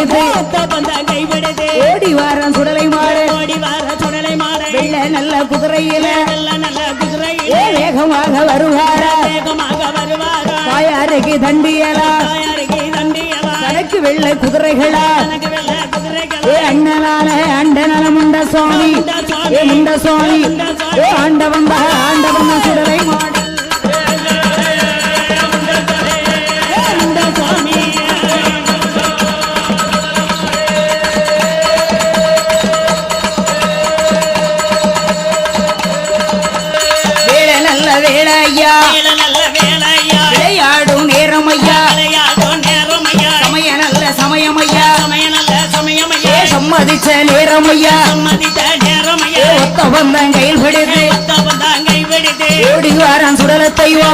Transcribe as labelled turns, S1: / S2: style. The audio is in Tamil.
S1: கைபிடித்து ஓடி வாரம் சுடலை மாறு வெள்ள நல்ல குதிரையில வேகமாக வருவாரா தாயாருக்கு தண்டியலா தனக்கு வெள்ளை குதிரைகளா அண்ணனால அண்டனல முண்ட சுவாமி முண்ட சுவாமி ஆண்டவன் ஆண்டவன் சுடலை மாடு வேளையா விளையாடும் நேரம் ஐயா சமய நல்ல சமயம் ஐயா சம்மதிச்ச நேரம் ஐயா ஒத்த வந்த கையில் பிடித்து ஓடி வாரான் சுடலத்தையோ